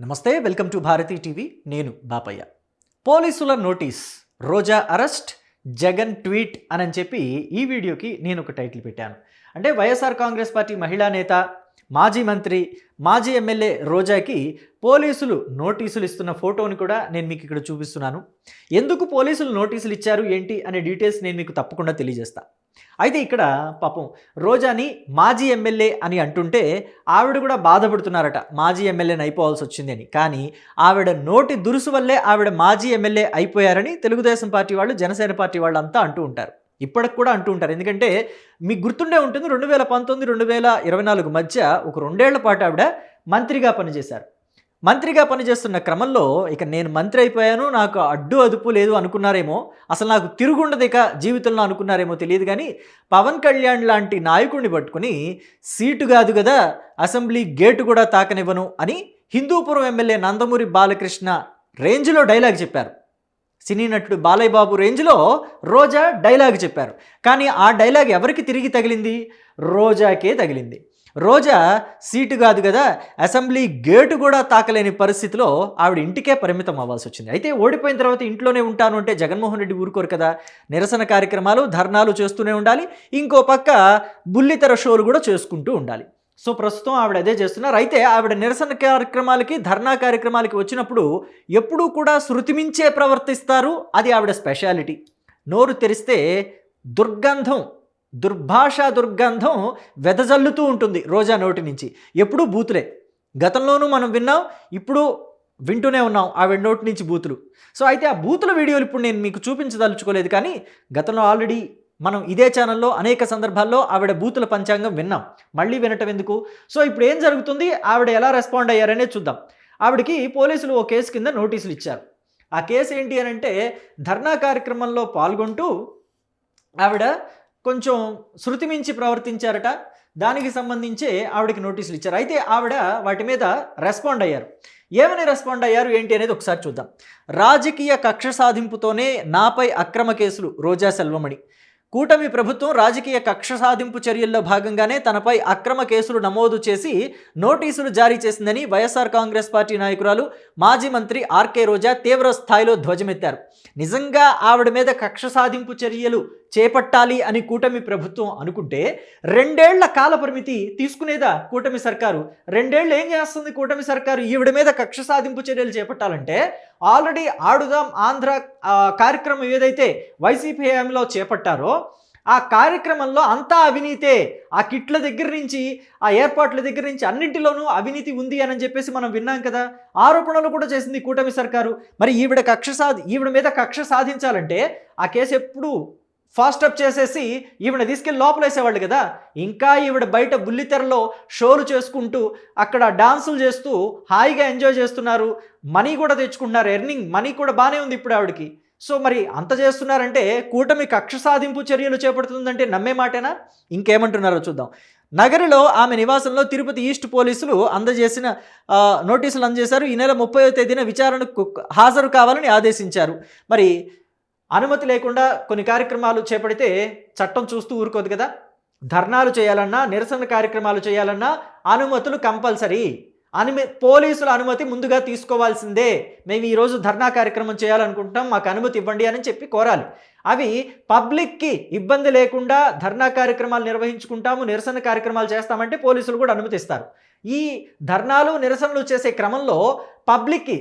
నమస్తే, welcome to Bharati TV. నేను బాపయ్య. పోలీసుల నోటీస్, రోజా అరెస్ట్, జగన్ ట్వీట్ అని చెప్పి ఈ వీడియోకి నేను ఒక టైటిల్ పెట్టాను. అంటే వైఎస్ఆర్ కాంగ్రెస్ పార్టీ మహిళా నేత, మాజీ మంత్రి, మాజీ ఎమ్మెల్యే రోజాకి పోలీసులు నోటీసులు ఇస్తున్న ఫోటోని కూడా నేను మీకు ఇక్కడ చూపిస్తున్నాను. ఎందుకు పోలీసులు నోటీసులు ఇచ్చారు ఏంటి అనే డీటెయిల్స్ నేను మీకు తప్పకుండా తెలియజేస్తా. అయితే ఇక్కడ పాపం రోజాని మాజీ ఎమ్మెల్యే అని అంటుంటే ఆవిడ కూడా బాధపడుతున్నారట, మాజీ ఎమ్మెల్యేని అయిపోవాల్సి వచ్చింది అని. కానీ ఆవిడ నోటి దురుసు వల్లే ఆవిడ మాజీ ఎమ్మెల్యే అయిపోయారని తెలుగుదేశం పార్టీ వాళ్ళు, జనసేన పార్టీ వాళ్ళు అంతా అంటూ ఉంటారు. ఇప్పటికి కూడా అంటూ ఉంటారు. ఎందుకంటే మీకు గుర్తుండే ఉంటుంది, 2019-2024 మధ్య ఒక 2 ఏళ్ల పాటు ఆవిడ మంత్రిగా పనిచేశారు. మంత్రిగా పనిచేస్తున్న క్రమంలో ఇక నేను మంత్రి అయిపోయాను, నాకు అడ్డు అదుపు లేదు అనుకున్నారేమో, అసలు నాకు తిరుగుండదు ఇక జీవితంలో అనుకున్నారేమో తెలియదు. కానీ పవన్ కళ్యాణ్ లాంటి నాయకుడిని పట్టుకుని సీటు కాదు కదా, అసెంబ్లీ గేటు కూడా తాకనివ్వను అని హిందూపురం ఎమ్మెల్యే నందమూరి బాలకృష్ణ రేంజ్లో డైలాగ్ చెప్పారు. సినీ నటుడు బాలయ్య బాబు రేంజ్లో రోజా డైలాగ్ చెప్పారు. కానీ ఆ డైలాగ్ ఎవరికి తిరిగి తగిలింది? రోజాకే తగిలింది. రోజా సీటు కాదు కదా, అసెంబ్లీ గేటు కూడా తాకలేని పరిస్థితిలో ఆవిడ ఇంటికే పరిమితం అవ్వాల్సి వచ్చింది. అయితే ఓడిపోయిన తర్వాత ఇంట్లోనే ఉంటాను అంటే జగన్మోహన్ రెడ్డి ఊరుకోరు కదా. నిరసన కార్యక్రమాలు, ధర్నాలు చేస్తూనే ఉండాలి. ఇంకో పక్క బుల్లితెర షోలు కూడా చేసుకుంటూ ఉండాలి. సో ప్రస్తుతం ఆవిడ అదే చేస్తున్నారు. అయితే ఆవిడ నిరసన కార్యక్రమాలకి, ధర్నా కార్యక్రమాలకి వచ్చినప్పుడు ఎప్పుడూ కూడా శృతిమించే ప్రవర్తిస్తారు. అది ఆవిడ స్పెషాలిటీ. నోరు తెరిస్తే దుర్గంధం, దుర్భాషా దుర్గంధం వెదజల్లుతూ ఉంటుంది రోజా నోటి నుంచి. ఎప్పుడూ బూతులే. గతంలోనూ మనం విన్నాం, ఇప్పుడు వింటూనే ఉన్నాం ఆవిడ నోటి నుంచి బూతులు. సో అయితే ఆ బూతుల వీడియోలు ఇప్పుడు నేను మీకు చూపించదలుచుకోలేదు. కానీ గతంలో ఆల్రెడీ మనం ఇదే ఛానల్లో అనేక సందర్భాల్లో ఆవిడ బూతుల పంచాంగం విన్నాం. మళ్ళీ వినటం ఎందుకు? సో ఇప్పుడు ఏం జరుగుతుంది, ఆవిడ ఎలా రెస్పాండ్ అయ్యారనే చూద్దాం. ఆవిడకి పోలీసులు ఓ కేసు కింద నోటీసులు ఇచ్చారు. ఆ కేసు ఏంటి అని అంటే, ధర్నా కార్యక్రమంలో పాల్గొంటూ ఆవిడ కొంచెం శృతి మించి ప్రవర్తించారట. దానికి సంబంధించి ఆవిడకి నోటీసులు ఇచ్చారు. అయితే ఆవిడ వాటి మీద రెస్పాండ్ అయ్యారు. ఏమని రెస్పాండ్ అయ్యారు ఏంటి అనేది ఒకసారి చూద్దాం. రాజకీయ కక్ష సాధింపుతోనే నాపై అక్రమ కేసులు, రోజా సెల్వమణి. కూటమి ప్రభుత్వం రాజకీయ కక్ష సాధింపు చర్యల్లో భాగంగానే తనపై అక్రమ కేసులు నమోదు చేసి నోటీసులు జారీ చేసిందని వైఎస్ఆర్ కాంగ్రెస్ పార్టీ నాయకురాలు, మాజీ మంత్రి ఆర్కే రోజా తీవ్ర స్థాయిలో ధ్వజమెత్తారు. నిజంగా ఆవిడ మీద కక్ష సాధింపు చర్యలు చేపట్టాలి అని కూటమి ప్రభుత్వం అనుకుంటే 2 ఏళ్ల కాల పరిమితి తీసుకునేదా కూటమి సర్కారు? 2 ఏళ్ళు ఏం చేస్తుంది కూటమి సర్కారు? ఈవిడ మీద కక్ష సాధింపు చర్యలు చేపట్టాలంటే ఆల్రెడీ ఆడుదాం ఆంధ్ర కార్యక్రమం ఏదైతే వైసీపీ హయాంలో చేపట్టారో ఆ కార్యక్రమంలో అంతా అవినీతే. ఆ కిట్ల దగ్గర నుంచి, ఆ ఏర్పాట్ల దగ్గర నుంచి అన్నింటిలోనూ అవినీతి ఉంది అని చెప్పేసి మనం విన్నాం కదా. ఆరోపణలు కూడా చేసింది కూటమి సర్కారు. మరి ఈవిడ మీద కక్ష సాధించాలంటే ఆ కేసు ఎప్పుడు ఫాస్ట్ అప్ చేసేసి ఈవిడ తీసుకెళ్ళి లోపలేసేవాళ్ళు కదా. ఇంకా ఈవిడ బయట బుల్లితెరలో షోలు చేసుకుంటూ అక్కడ డాన్సులు చేస్తూ హాయిగా ఎంజాయ్ చేస్తున్నారు. మనీ కూడా తెచ్చుకుంటున్నారు. ఎర్నింగ్ మనీ కూడా బాగానే ఉంది ఇప్పుడు ఆవిడకి. సో మరి అంత చేస్తున్నారంటే కూటమి కక్ష సాధింపు చర్యలు చేపడుతుందంటే నమ్మే మాటేనా? ఇంకేమంటున్నారో చూద్దాం. నగరిలో ఆమె నివాసంలో తిరుపతి ఈస్ట్ పోలీసులు అందజేసిన నోటీసులు అందజేశారు. ఈ నెల 30వ తేదీన విచారణకు హాజరు కావాలని ఆదేశించారు. మరి అనుమతి లేకుండా కొన్ని కార్యక్రమాలు చేపడితే చట్టం చూస్తూ ఊరుకోదు కదా. ధర్నాలు చేయాలన్నా, నిరసన కార్యక్రమాలు చేయాలన్నా అనుమతులు కంపల్సరీ. పోలీసుల అనుమతి ముందుగా తీసుకోవాల్సిందే. మేము ఈరోజు ధర్నా కార్యక్రమం చేయాలనుకుంటున్నాం, మాకు అనుమతి ఇవ్వండి అని చెప్పి కోరాలి. అవి పబ్లిక్కి ఇబ్బంది లేకుండా ధర్నా కార్యక్రమాలు నిర్వహించుకుంటాము, నిరసన కార్యక్రమాలు చేస్తామంటే పోలీసులు కూడా అనుమతిస్తారు. ఈ ధర్నాలు, నిరసనలు చేసే క్రమంలో పబ్లిక్కి,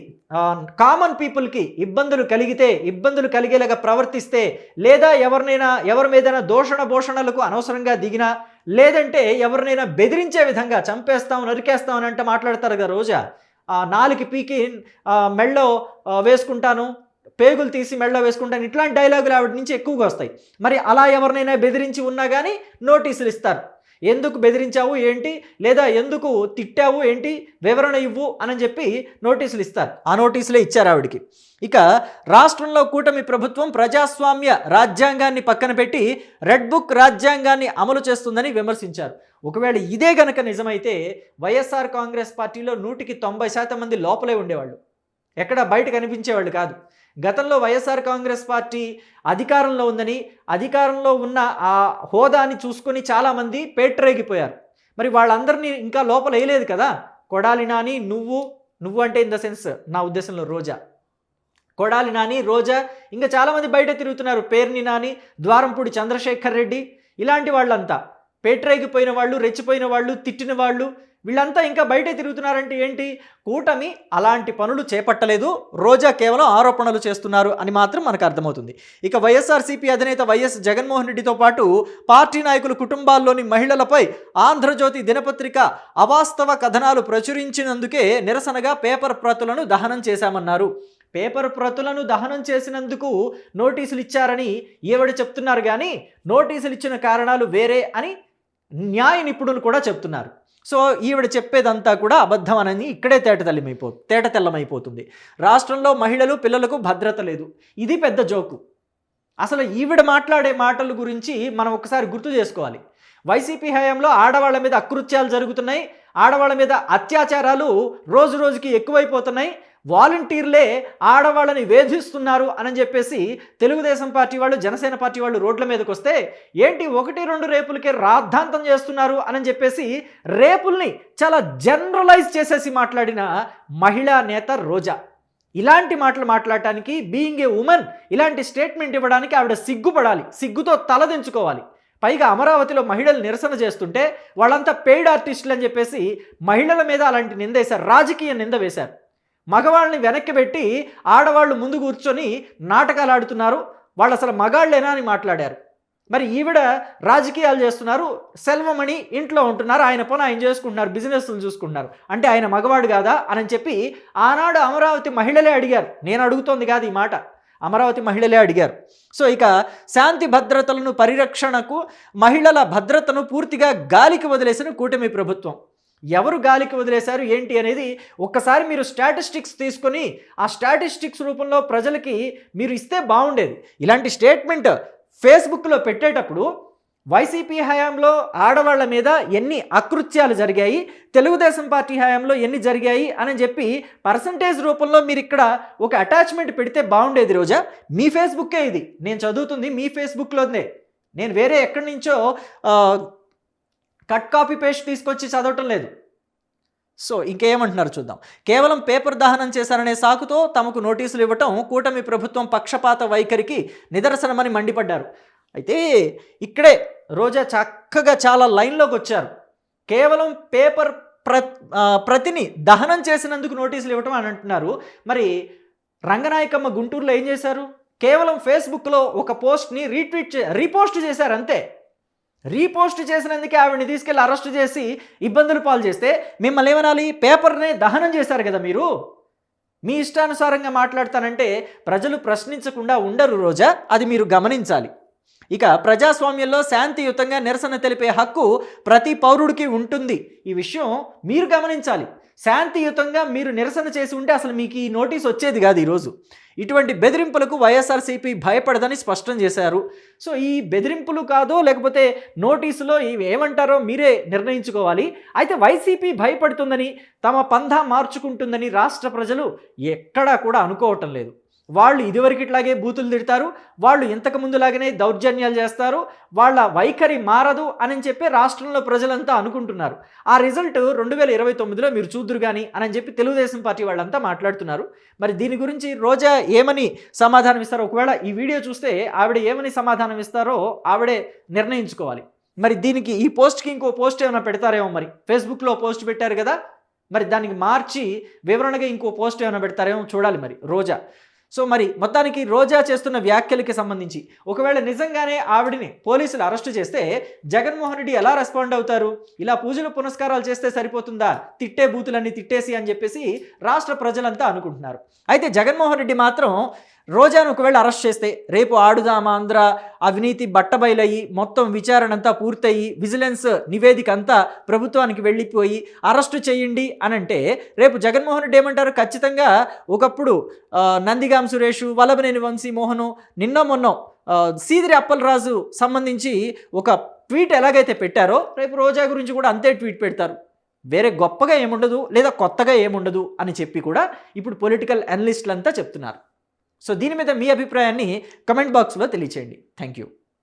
కామన్ పీపుల్కి ఇబ్బందులు కలిగేలాగా ప్రవర్తిస్తే, లేదా ఎవరి మీదైనా భూషణలకు అనవసరంగా దిగినా, లేదంటే ఎవరినైనా బెదిరించే విధంగా చంపేస్తాం, నరికేస్తాం అని అంటే మాట్లాడతారు కదా రోజా. నాలుగు పీకి మెళ్ళో వేసుకుంటాను, పేగులు తీసి మెళ్ళ వేసుకుంటాను, ఇట్లాంటి డైలాగులు ఆవిడ నుంచి ఎక్కువగా వస్తాయి. మరి అలా ఎవరినైనా బెదిరించి ఉన్నా కానీ నోటీసులు ఇస్తారు. ఎందుకు బెదిరించావు ఏంటి, లేదా ఎందుకు తిట్టావు ఏంటి, వివరణ ఇవ్వు అని చెప్పి నోటీసులు ఇస్తారు. ఆ నోటీసులే ఇచ్చారు ఆవిడికి. ఇక రాష్ట్రంలో కూటమి ప్రభుత్వం ప్రజాస్వామ్య రాజ్యాంగాన్ని పక్కన పెట్టి రెడ్ బుక్ రాజ్యాంగాన్ని అమలు చేస్తుందని విమర్శించారు. ఒకవేళ ఇదే గనక నిజమైతే వైఎస్ఆర్ కాంగ్రెస్ పార్టీలో 100కి 90% మంది లోపలే ఉండేవాళ్ళు, ఎక్కడ బయట కనిపించేవాళ్ళు కాదు. గతంలో వైఎస్ఆర్ కాంగ్రెస్ పార్టీ అధికారంలో ఉందని, అధికారంలో ఉన్న ఆ హోదాని చూసుకొని చాలామంది పేట్రేగిపోయారు. మరి వాళ్ళందరినీ ఇంకా లోపల వేయలేదు కదా. కొడాలి నాని, నువ్వు, నువ్వు అంటే ఇన్ ద సెన్స్ నా ఉద్దేశంలో రోజా, కొడాలి నాని, రోజా, ఇంకా చాలామంది బయట తిరుగుతున్నారు, పేర్ని నాని, ద్వారంపూడి చంద్రశేఖర్ రెడ్డి, ఇలాంటి వాళ్ళంతా పేట్రేగిపోయిన వాళ్ళు, రెచ్చిపోయిన వాళ్ళు, తిట్టిన వాళ్ళు, వీళ్ళంతా ఇంకా బయటే తిరుగుతున్నారంటే ఏంటి? కూటమి అలాంటి పనులు చేపట్టలేదు, రోజా కేవలం ఆరోపణలు చేస్తున్నారు అని మాత్రం మనకు అర్థమవుతుంది. ఇక వైఎస్ఆర్సీపీ అధినేత వైఎస్ జగన్మోహన్ రెడ్డితో పాటు పార్టీ నాయకుల కుటుంబాల్లోని మహిళలపై ఆంధ్రజ్యోతి దినపత్రిక అవాస్తవ కథనాలు ప్రచురించినందుకే నిరసనగా పేపర్ ప్రతులను దహనం చేశామన్నారు. పేపర్ ప్రతులను దహనం చేసినందుకు నోటీసులు ఇచ్చారని ఈవిడ చెప్తున్నారు, కానీ నోటీసులు ఇచ్చిన కారణాలు వేరే అని న్యాయ నిపుణులు కూడా చెప్తున్నారు. సో ఈవిడ చెప్పేదంతా కూడా అబద్ధం అని ఇక్కడే తేటతెల్లమైపోతుంది. రాష్ట్రంలో మహిళలు, పిల్లలకు భద్రత లేదు, ఇది పెద్ద జోకు. అసలు ఈవిడ మాట్లాడే మాటల గురించి మనం ఒకసారి గుర్తు చేసుకోవాలి. వైసీపీ హయాంలో ఆడవాళ్ళ మీద అకృత్యాలు జరుగుతున్నాయి, ఆడవాళ్ళ మీద అత్యాచారాలు రోజు రోజుకి ఎక్కువైపోతున్నాయి, వాలంటీర్లే ఆడవాళ్ళని వేధిస్తున్నారు అని చెప్పేసి తెలుగుదేశం పార్టీ వాళ్ళు, జనసేన పార్టీ వాళ్ళు రోడ్ల మీదకి వస్తే ఏంటి 1-2 రేపులకే రాద్ధాంతం చేస్తున్నారు అని చెప్పేసి రేపుల్ని చాలా జనరలైజ్ చేసేసి మాట్లాడిన మహిళా నేత రోజా. ఇలాంటి మాటలు మాట్లాడటానికి, బీయింగ్ ఏ ఉమెన్, ఇలాంటి స్టేట్మెంట్ ఇవ్వడానికి ఆవిడ సిగ్గుపడాలి, సిగ్గుతో తలదించుకోవాలి. పైగా అమరావతిలో మహిళలు నిరసన చేస్తుంటే వాళ్ళంతా పెయిడ్ ఆర్టిస్టులు అని చెప్పేసి మహిళల మీద అలాంటి నింద వేశారు, రాజకీయ నింద వేశారు. మగవాళ్ళని వెనక్కి పెట్టి ఆడవాళ్ళు ముందు కూర్చొని నాటకాలు ఆడుతున్నారు, వాళ్ళు అసలు మగాళ్ళేనా అని మాట్లాడారు. మరి ఈవిడ రాజకీయాలు చేస్తున్నారు, సెల్వమణి ఇంట్లో ఉంటున్నారు, ఆయన పని ఆయన చేసుకుంటున్నారు, బిజినెస్లు చూసుకుంటున్నారు, అంటే ఆయన మగవాడు కాదా అని చెప్పి ఆనాడు అమరావతి మహిళలే అడిగారు. నేను అడుగుతోంది కాదు ఈ మాట, అమరావతి మహిళలే అడిగారు. సో ఇక శాంతి భద్రతలను పరిరక్షణకు, మహిళల భద్రతను పూర్తిగా గాలికి వదిలేసిన కూటమి ప్రభుత్వం. ఎవరు గాలికి వదిలేశారు ఏంటి అనేది ఒక్కసారి మీరు స్టాటిస్టిక్స్ తీసుకొని ఆ స్టాటిస్టిక్స్ రూపంలో ప్రజలకి మీరు ఇస్తే బాగుండేది. ఇలాంటి స్టేట్మెంట్ ఫేస్బుక్లో పెట్టేటప్పుడు వైసీపీ హయాంలో ఆడవాళ్ల మీద ఎన్ని అకృత్యాలు జరిగాయి, తెలుగుదేశం పార్టీ హయాంలో ఎన్ని జరిగాయి అని చెప్పి పర్సంటేజ్ రూపంలో మీరు ఇక్కడ ఒక అటాచ్మెంట్ పెడితే బాగుండేది. రోజా, మీ ఫేస్బుక్కే ఇది, నేను చదువుతుంది మీ ఫేస్బుక్లోనే, నేను వేరే ఎక్కడి నుంచో కట్ కాపీ పేస్ట్ తీసుకొచ్చి చదవటం లేదు. సో ఇంకేమంటున్నారు చూద్దాం. కేవలం పేపర్ దహనం చేశారనే సాకుతో తమకు నోటీసులు ఇవ్వటం కూటమి ప్రభుత్వం పక్షపాత వైఖరికి నిదర్శనమని మండిపడ్డారు. అయితే ఇక్కడే రోజా చక్కగా చాలా లైన్లోకి వచ్చారు. కేవలం పేపర్ ప్రతిని దహనం చేసినందుకు నోటీసులు ఇవ్వటం అని అంటున్నారు. మరి రంగనాయకమ్మ గుంటూరులో ఏం చేశారు? కేవలం ఫేస్బుక్లో ఒక పోస్ట్ని రీపోస్ట్ చేశారు అంతే. రీపోస్ట్ చేసినందుకే ఆవిడని తీసుకెళ్ళి అరెస్ట్ చేసి ఇబ్బందులు పాలు చేస్తే మిమ్మల్ని ఏమనాలి? పేపర్నే దహనం చేశారు కదా మీరు. మీ ఇష్టానుసారంగా మాట్లాడతానంటే ప్రజలు ప్రశ్నించకుండా ఉండరు రోజా, అది మీరు గమనించాలి. ఇక ప్రజాస్వామ్యంలో శాంతియుతంగా నిరసన తెలిపే హక్కు ప్రతి పౌరుడికి ఉంటుంది, ఈ విషయం మీరు గమనించాలి. శాంతియుతంగా మీరు నిరసన చేసి ఉంటే అసలు మీకు ఈ నోటీస్ వచ్చేది కాదు ఈరోజు. ఇటువంటి బెదిరింపులకు వైఎస్ఆర్సీపీ భయపడదని స్పష్టం చేశారు. సో ఈ బెదిరింపులు కాదో లేకపోతే నోటీసులో ఇవి ఏమంటారో మీరే నిర్ణయించుకోవాలి. అయితే వైసీపీ భయపడుతుందని, తమ పంధా మార్చుకుంటుందని రాష్ట్ర ప్రజలు ఎక్కడా కూడా అనుకోవటం లేదు. వాళ్ళు ఇదివరకు ఇట్లాగే బూతులు తిడతారు, వాళ్ళు ఇంతకు ముందులాగానే దౌర్జన్యాలు చేస్తారు, వాళ్ళ వైఖరి మారదు అని చెప్పి రాష్ట్రంలో ప్రజలంతా అనుకుంటున్నారు. ఆ రిజల్ట్ 2029లో మీరు చూద్దురు కానీ అని చెప్పి తెలుగుదేశం పార్టీ వాళ్ళంతా మాట్లాడుతున్నారు. మరి దీని గురించి రోజా ఏమని సమాధానం ఇస్తారో, ఒకవేళ ఈ వీడియో చూస్తే ఆవిడ ఏమని సమాధానం ఇస్తారో ఆవిడే నిర్ణయించుకోవాలి. మరి దీనికి ఈ పోస్ట్కి ఇంకో పోస్ట్ ఏమైనా పెడతారేమో, మరి ఫేస్బుక్లో పోస్ట్ పెట్టారు కదా, మరి దానికి మార్చి వివరణగా ఇంకో పోస్ట్ ఏమైనా పెడతారేమో చూడాలి మరి రోజా. సో మరి మొత్తానికి రోజా చేస్తున్న వ్యాఖ్యలకి సంబంధించి ఒకవేళ నిజంగానే ఆవిడని పోలీసులు అరెస్టు చేస్తే జగన్మోహన్ రెడ్డి ఎలా రెస్పాండ్ అవుతారు? ఇలా పూజలు పునస్కారాలు చేస్తే సరిపోతుందా, తిట్టే బూతులన్నీ తిట్టేసి అని చెప్పేసి రాష్ట్ర ప్రజలంతా అనుకుంటున్నారు. అయితే జగన్మోహన్ రెడ్డి మాత్రం రోజాను ఒకవేళ అరెస్ట్ చేస్తే రేపు ఆడుదాం ఆంధ్ర అవినీతి బట్టబయలయ్యి మొత్తం విచారణ అంతా పూర్తయి విజిలెన్స్ నివేదిక అంతా ప్రభుత్వానికి వెళ్ళిపోయి అరెస్టు చేయండి అని అంటే రేపు జగన్మోహన్ రెడ్డి ఏమంటారు? ఖచ్చితంగా ఒకప్పుడు నందిగాం సురేష్, వల్లభనేని వంశీ మోహను, నిన్న మొన్న సీదిరి అప్పలరాజు సంబంధించి ఒక ట్వీట్ ఎలాగైతే పెట్టారో రేపు రోజా గురించి కూడా అంతే ట్వీట్ పెడతారు. వేరే గొప్పగా ఏముండదు లేదా కొత్తగా ఏముండదు అని చెప్పి కూడా ఇప్పుడు పొలిటికల్ అనలిస్టులు అంతా చెప్తున్నారు. సో దీని మీద మీ అభిప్రాయాన్ని కమెంట్ బాక్స్లో తెలియచేయండి. Thank you.